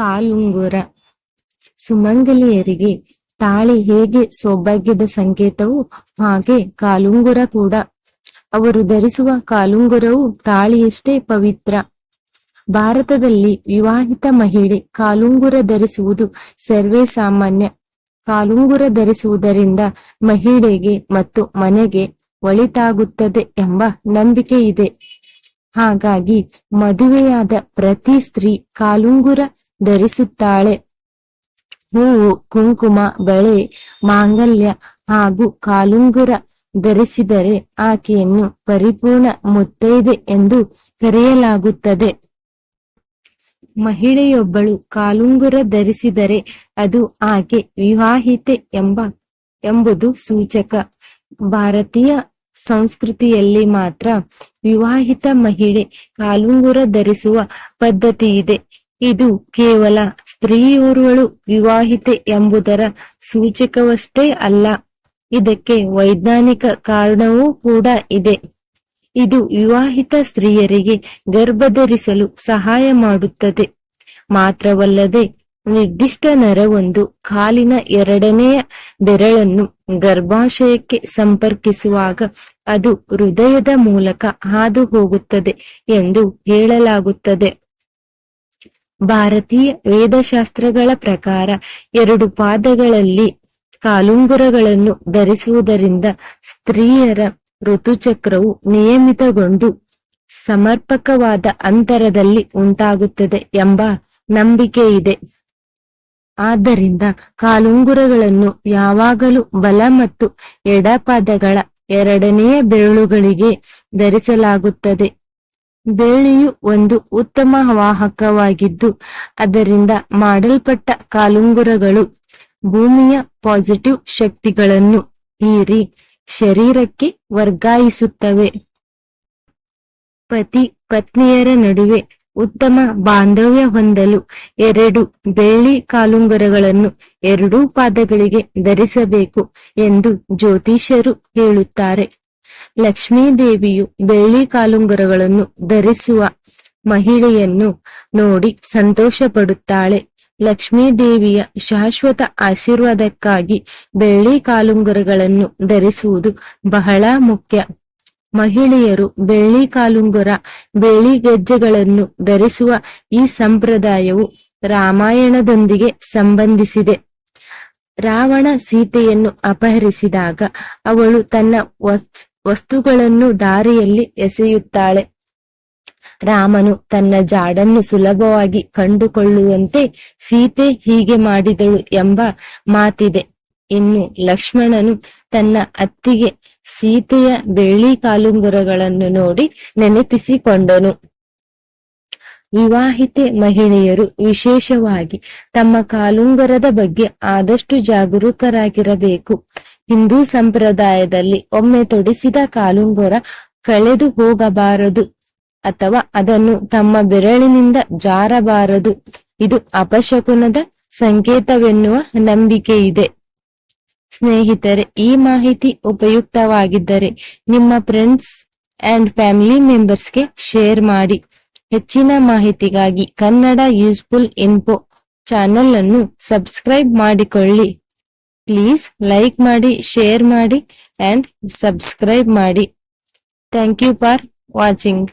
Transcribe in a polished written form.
ಕಾಲುಂಗುರ. ಸುಮಂಗಲಿಯರಿಗೆ ತಾಳಿ ಹೇಗೆ ಸೌಭಾಗ್ಯದ ಸಂಕೇತವೋ ಹಾಗೆ ಕಾಲುಂಗುರ ಕೂಡ. ಅವರು ಧರಿಸುವ ಕಾಲುಂಗುರವು ತಾಳಿಯಷ್ಟೇ ಪವಿತ್ರ. ಭಾರತದಲ್ಲಿ ವಿವಾಹಿತ ಮಹಿಳೆ ಕಾಲುಂಗುರ ಧರಿಸುವುದು ಸರ್ವೇ ಸಾಮಾನ್ಯ. ಕಾಲುಂಗುರ ಧರಿಸುವುದರಿಂದ ಮಹಿಳೆಗೆ ಮತ್ತು ಮನೆಗೆ ಒಳಿತಾಗುತ್ತದೆ ಎಂಬ ನಂಬಿಕೆ ಇದೆ. ಹಾಗಾಗಿ ಮದುವೆಯಾದ ಪ್ರತಿ ಸ್ತ್ರೀ ಕಾಲುಂಗುರ ಧರಿಸುತ್ತಾಳೆ. ಹೂವು, ಕುಂಕುಮ, ಬಳೆ, ಮಾಂಗಲ್ಯ ಹಾಗೂ ಕಾಲುಂಗುರ ಧರಿಸಿದರೆ ಆಕೆಯನ್ನು ಪರಿಪೂರ್ಣ ಮುತ್ತೈದೆ ಎಂದು ಕರೆಯಲಾಗುತ್ತದೆ. ಮಹಿಳೆಯೊಬ್ಬಳು ಕಾಲುಂಗುರ ಧರಿಸಿದರೆ ಅದು ಆಕೆ ವಿವಾಹಿತೆ ಎಂಬುದು ಸೂಚಕ. ಭಾರತೀಯ ಸಂಸ್ಕೃತಿಯಲ್ಲಿ ಮಾತ್ರ ವಿವಾಹಿತ ಮಹಿಳೆ ಕಾಲುಂಗುರ ಧರಿಸುವ ಪದ್ಧತಿ ಇದೆ. ಇದು ಕೇವಲ ಸ್ತ್ರೀಯೋರ್ವಳು ವಿವಾಹಿತೆ ಎಂಬುದರ ಸೂಚಕವಷ್ಟೇ ಅಲ್ಲ, ಇದಕ್ಕೆ ವೈಜ್ಞಾನಿಕ ಕಾರಣವೂ ಕೂಡ ಇದೆ. ಇದು ವಿವಾಹಿತ ಸ್ತ್ರೀಯರಿಗೆ ಗರ್ಭಧರಿಸಲು ಸಹಾಯ ಮಾಡುತ್ತದೆ. ಮಾತ್ರವಲ್ಲದೆ ನಿರ್ದಿಷ್ಟ ನರವೊಂದು ಕಾಲಿನ ಎರಡನೆಯ ಬೆರಳನ್ನು ಗರ್ಭಾಶಯಕ್ಕೆ ಸಂಪರ್ಕಿಸುವಾಗ ಅದು ಹೃದಯದ ಮೂಲಕ ಹಾದು ಹೋಗುತ್ತದೆ ಎಂದು ಹೇಳಲಾಗುತ್ತದೆ. ಭಾರತೀಯ ವೇದಶಾಸ್ತ್ರಗಳ ಪ್ರಕಾರ 2 ಪಾದಗಳಲ್ಲಿ ಕಾಲುಂಗುರಗಳನ್ನು ಧರಿಸುವುದರಿಂದ ಸ್ತ್ರೀಯರ ಋತುಚಕ್ರವು ನಿಯಮಿತಗೊಂಡು ಸಮರ್ಪಕವಾದ ಅಂತರದಲ್ಲಿ ಉಂಟಾಗುತ್ತದೆ ಎಂಬ ನಂಬಿಕೆ ಇದೆ. ಆದ್ದರಿಂದ ಕಾಲುಂಗುರಗಳನ್ನು ಯಾವಾಗಲೂ ಬಲ ಮತ್ತು ಎಡಪಾದಗಳ ಎರಡನೆಯ ಬೆರಳುಗಳಿಗೆ ಧರಿಸಲಾಗುತ್ತದೆ. ಬೆಳ್ಳಿಯು ಒಂದು ಉತ್ತಮ ವಾಹಕವಾಗಿದ್ದು ಅದರಿಂದ ಮಾಡಲ್ಪಟ್ಟ ಕಾಲುಂಗುರಗಳು ಭೂಮಿಯ ಪಾಸಿಟಿವ್ ಶಕ್ತಿಗಳನ್ನು ಹೀರಿ ಶರೀರಕ್ಕೆ ವರ್ಗಾಯಿಸುತ್ತವೆ. ಪತಿ ಪತ್ನಿಯರ ನಡುವೆ ಉತ್ತಮ ಬಾಂಧವ್ಯ ಹೊಂದಲು 2 ಬೆಳ್ಳಿ ಕಾಲುಂಗುರಗಳನ್ನು 2 ಪಾದಗಳಿಗೆ ಧರಿಸಬೇಕು ಎಂದು ಜ್ಯೋತಿಷ್ಯರು ಹೇಳುತ್ತಾರೆ. ಲಕ್ಷ್ಮೀ ದೇವಿಯು ಬೆಳ್ಳಿ ಕಾಲುಂಗುರಗಳನ್ನು ಧರಿಸುವ ಮಹಿಳೆಯನ್ನು ನೋಡಿ ಸಂತೋಷ ಪಡುತ್ತಾಳೆ. ಲಕ್ಷ್ಮೀ ದೇವಿಯ ಶಾಶ್ವತ ಆಶೀರ್ವಾದಕ್ಕಾಗಿ ಬೆಳ್ಳಿ ಕಾಲುಂಗುರಗಳನ್ನು ಧರಿಸುವುದು ಬಹಳ ಮುಖ್ಯ. ಮಹಿಳೆಯರು ಬೆಳ್ಳಿ ಕಾಲುಂಗುರ, ಬೆಳ್ಳಿ ಗೆಜ್ಜೆಗಳನ್ನು ಧರಿಸುವ ಈ ಸಂಪ್ರದಾಯವು ರಾಮಾಯಣದೊಂದಿಗೆ ಸಂಬಂಧಿಸಿದೆ. ರಾವಣ ಸೀತೆಯನ್ನು ಅಪಹರಿಸಿದಾಗ ಅವಳು ತನ್ನ ವಸ್ತುಗಳನ್ನು ದಾರಿಯಲ್ಲಿ ಎಸೆಯುತ್ತಾಳೆ. ರಾಮನು ತನ್ನ ಜಾಡನ್ನು ಸುಲಭವಾಗಿ ಕಂಡುಕೊಳ್ಳುವಂತೆ ಸೀತೆ ಹೀಗೆ ಮಾಡಿದಳು ಎಂಬ ಮಾತಿದೆ. ಇನ್ನು ಲಕ್ಷ್ಮಣನು ತನ್ನ ಅತ್ತಿಗೆ ಸೀತೆಯ ಬೆಳ್ಳಿ ಕಾಲುಂಗುರಗಳನ್ನು ನೋಡಿ ನೆನಪಿಸಿಕೊಂಡನು. ವಿವಾಹಿತೆ ಮಹಿಳೆಯರು ವಿಶೇಷವಾಗಿ ತಮ್ಮ ಕಾಲುಂಗರದ ಬಗ್ಗೆ ಆದಷ್ಟು ಜಾಗರೂಕರಾಗಿರಬೇಕು. ಹಿಂದೂ ಸಂಪ್ರದಾಯದಲ್ಲಿ ಒಮ್ಮೆ ತೊಡಿಸಿದ ಕಾಲುಂಗುರ ಕಳೆದು ಹೋಗಬಾರದು ಅಥವಾ ಅದನ್ನು ತಮ್ಮ ಬೆರಳಿನಿಂದ ಜಾರಬಾರದು. ಇದು ಅಪಶಕುನದ ಸಂಕೇತವೆನ್ನುವ ನಂಬಿಕೆ ಇದೆ. ಸ್ನೇಹಿತರೆ, ಈ ಮಾಹಿತಿ ಉಪಯುಕ್ತವಾಗಿದ್ದರೆ ನಿಮ್ಮ ಫ್ರೆಂಡ್ಸ್ ಅಂಡ್ ಫ್ಯಾಮಿಲಿ ಮೆಂಬರ್ಸ್ಗೆ ಶೇರ್ ಮಾಡಿ. ಹೆಚ್ಚಿನ ಮಾಹಿತಿಗಾಗಿ ಕನ್ನಡ ಯೂಸ್ಫುಲ್ ಇನ್ಫೋ ಚಾನೆಲ್ ಅನ್ನು ಸಬ್ಸ್ಕ್ರೈಬ್ ಮಾಡಿಕೊಳ್ಳಿ. ಪ್ಲೀಸ್ ಲೈಕ್ ಮಾಡಿ, ಶೇರ್ ಮಾಡಿ ಅಂಡ್ ಸಬ್ಸ್ಕ್ರೈಬ್ ಮಾಡಿ. Thank you for watching.